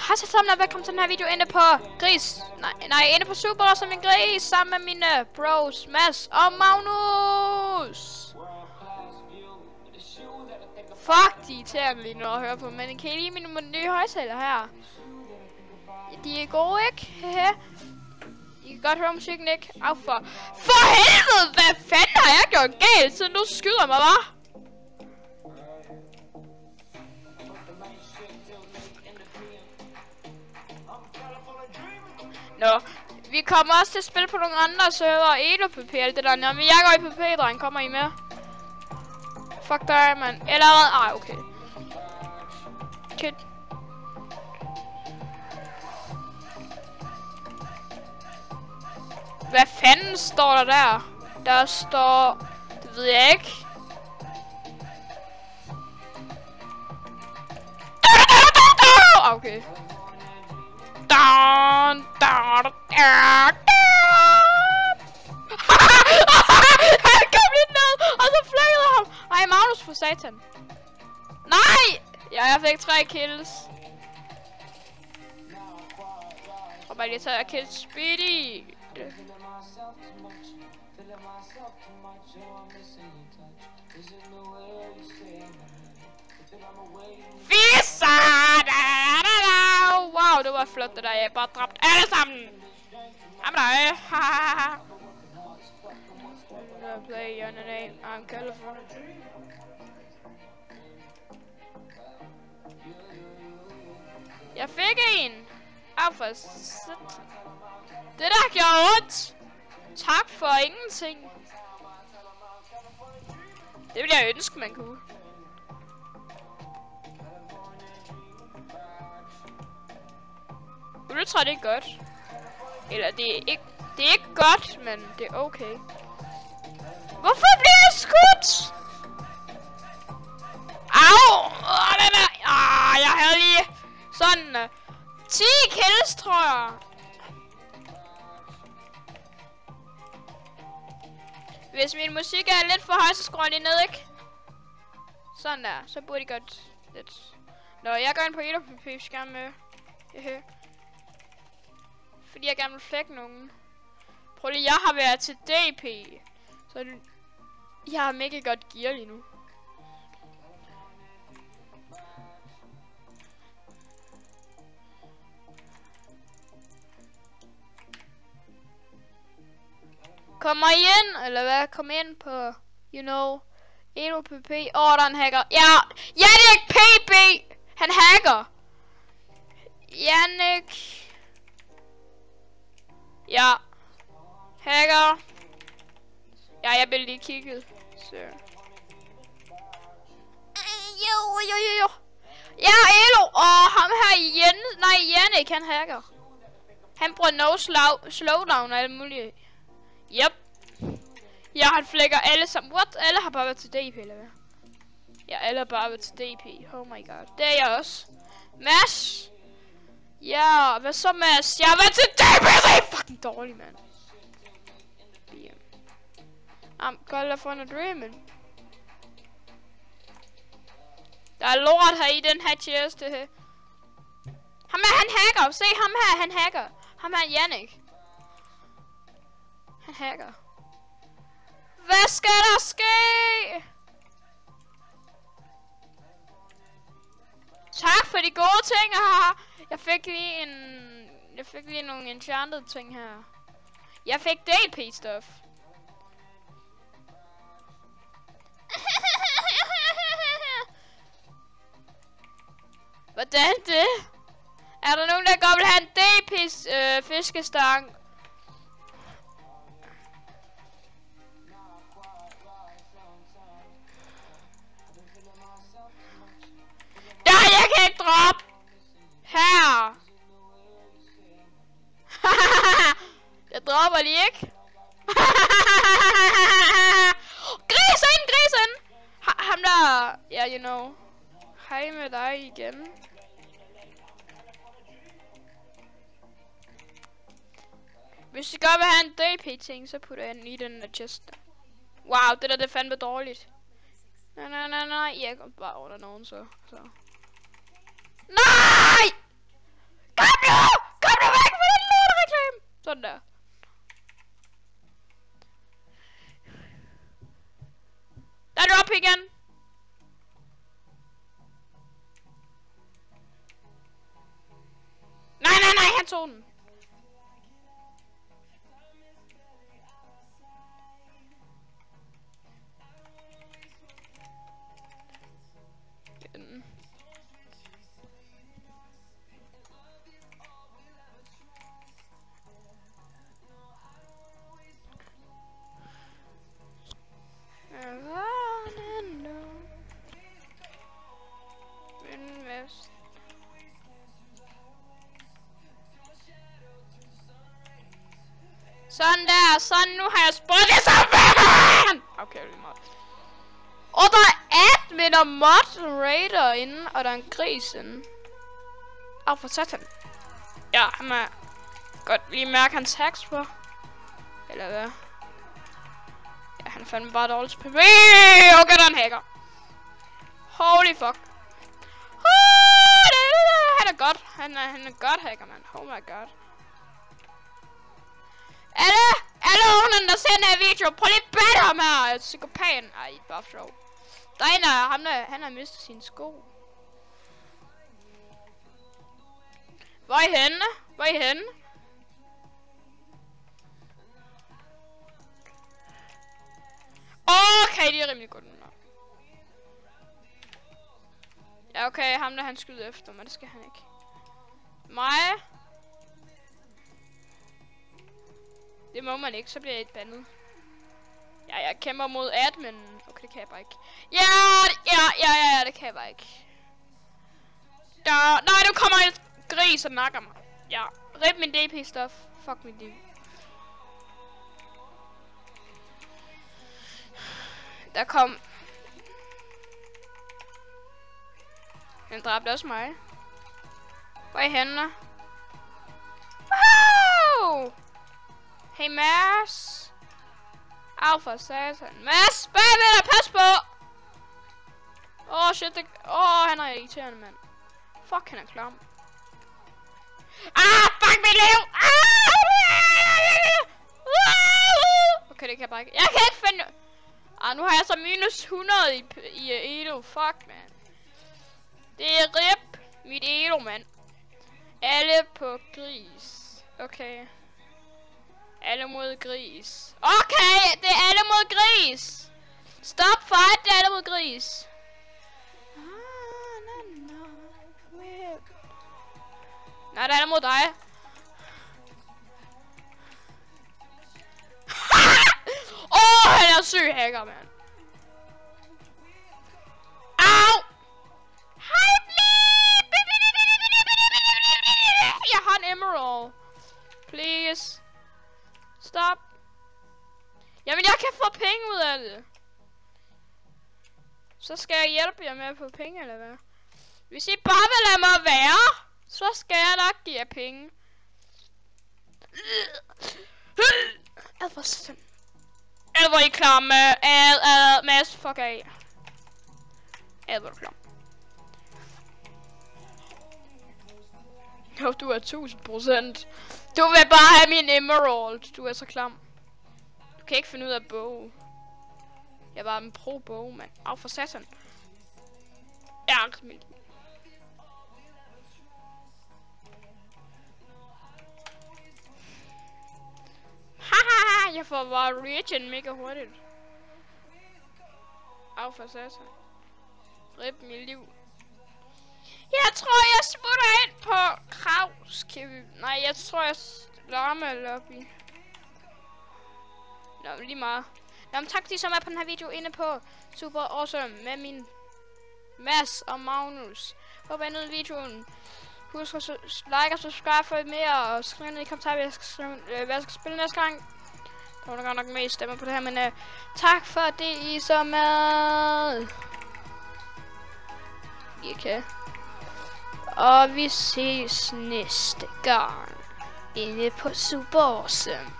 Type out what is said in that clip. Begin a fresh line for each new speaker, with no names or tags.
Hej så sammen og velkommen til den her video inde på Gris. Nej, inde på Super som en gris sammen med mine bros Mads og Magnus. Fuck, de er irriterende lige nu at høre på, men kan I lide mine nye højtaler her? De er gode, ikke? Hehe. I kan godt høre musikken, ikke? Af for helvede! Hvad fanden har jeg gjort galt, siden du skyder mig, hva'? Nå, vi kommer også til at spille på nogle andre server, EloPP og alt det der. Nå, men jeg går i PP, dreng. Kommer I med? Fuck dig, mand. Eller hvad? Ej, okay. Okay. Hvad fanden står der der? Der står... Det ved jeg ikke. Okay. Han kom lidt ned, og så flækkede ham. Ej, Magnus for satan. Nej! Ja, jeg fik 3 kills. Og bare lige tager jeg kills Speedy. Visa! Wow, det var flot det der. Jeg bare dræbt alle sammen. Jamen dig. Play on the name. I'm California. Jeg fik en. Au for shit. Det der gjorde ondt. Tak for ingenting. Det ville jeg ønske man kunne. Jeg tror det er godt. Eller det er ikke godt, men det er okay. Hvorfor bliver jeg skudt? Au! Jeg havde lige sådan 10 kills, tror jeg. Hvis min musik er lidt for høj, så skruer jeg lige ned, ikke? Sådan der, så burde det godt lidt. Nå, jeg går ind på EloPP skærm med. Fordi jeg gerne vil flække nogen. Prøv lige, jeg har været til DP. Så jeg har mega godt gear lige nu. Kommer I ind? Eller hvad? Kom ind på, you know, EloPP. Der er en hacker. Ja, Jannik PB! Han hacker! Jannik... Ja. Hacker. Ja, jeg blev lige kigget. Så. Jo. Ja, Elo. Og ham her Jannik, han hacker. Han bruger no slowdown og alt muligt. Yep. Ja, han flækker alle sammen. What? Alle har bare været til DP, eller hvad? Ja, alle har bare været til DP. Oh my god. Det er jeg også. Mads! Ja, hvad så, Mads? Jeg har været til DP! Det er fucking dårligt, mand. I'm California dreaming. Der er lort her i den her chest, det her. Ham her, han hacker. Se ham her, han hacker. Ham her, Jannik. Han hacker. Hvad skal der ske? Tak for de gode ting, haha. Jeg fik lige nogle enchanted ting her. Jeg fik DP stuff. Hvordan det? Er der nogen, der godt vil have en DP fiskestang? Nej, jeg kan ikke droppe! Her! Jeg dropper lige ikke. Grisen! Ham der... Ja, you know. Hej med dig igen. Hvis du godt vil have en DP-ting, så putter jeg den i den der chest. Wow, det der det er fandme dårligt. Nej, jeg går bare under nogen så. Nej! han tog den. Sådan der, sådan nu har jeg spurgt det sammen. Okay, det er meget. Og der er admin og moderator inde, og der er en gris inde. Åh, for satan. Ja, han er godt lige mærke hans hacks på. Eller hvad? Ja, han er fandme bare dårlig til PvP. Okay, der er en hacker. Holy fuck. Han er godt. Han er godt hacker, man. Oh my god. Alle ungerne, der ser den her video, prøv lige at bade ham her, psykopaten. Ej, bare for sjov. Der er en af ham, han har mistet sine sko. Hvor er I henne? Hvor er I henne? Okay, det er rimelig godt. Ja, okay, ham der han skyder efter, men det skal han ikke. Mig? Det må man ikke, så bliver jeg et bandet. Ja, jeg kæmper mod admin. Okay, det kan jeg bare ikke. Ja, det kan jeg bare ikke. Nej, nu kommer en gris og nakker mig. Ja, rip min DP-stuff. Fuck mit liv. Der kom... Den dræbte også mig. Hvor er I henne? Wow! Hey, Mads. Au for satan. Mads, bagved dig, pas på! Shit, det... han er irriterende, mand. Fuck, han er klam. Fuck mit liv! Okay, det kan jeg bare ikke. Jeg kan ikke finde... nu har jeg så minus 100 i elo. Fuck, man. Det er rip mit elo, mand. Alle på gris. Okay. Alle mod gris. Okay, det er alle mod gris. Stop fight, det er alle mod gris. Nej, det er alle mod dig. Han er syg hacker, mand. Au! Help me! Jeg har en emerald. Please. Stop. Jamen, jeg kan få penge ud af det. Så skal jeg hjælpe jer med at få penge, eller hvad? Hvis I bare vil lade mig være, så skal jeg nok give jer penge. Hvor sådan. Hvor I klamme. Mads, fuck af. Hvor du klam. Jo, du er 1000%. Du vil bare have min emerald. Du er så klam. Du kan ikke finde ud af bog. Jeg var en pro-bog, mand. Au for satan. Jeg er rimelig. Haha, jeg får bare regen mega hurtigt. Au for satan. Rip mit liv. Jeg tror, jeg smutter ind på Kravskæve. Nej, jeg tror, jeg larmer lobby. Nå, lige meget. Nå, men tak fordi I så med på den her video inde på Super Awesome med min Mads og Magnus. Håber I nød videoen. Husk at like og subscribe for mere, og skriv ned i kommentarer, hvad jeg skal spille næste gang. Der var nok mest stemmer på det her, men tak for det, I så med. Okay. Og vi ses næste gang inde på Super Awesome.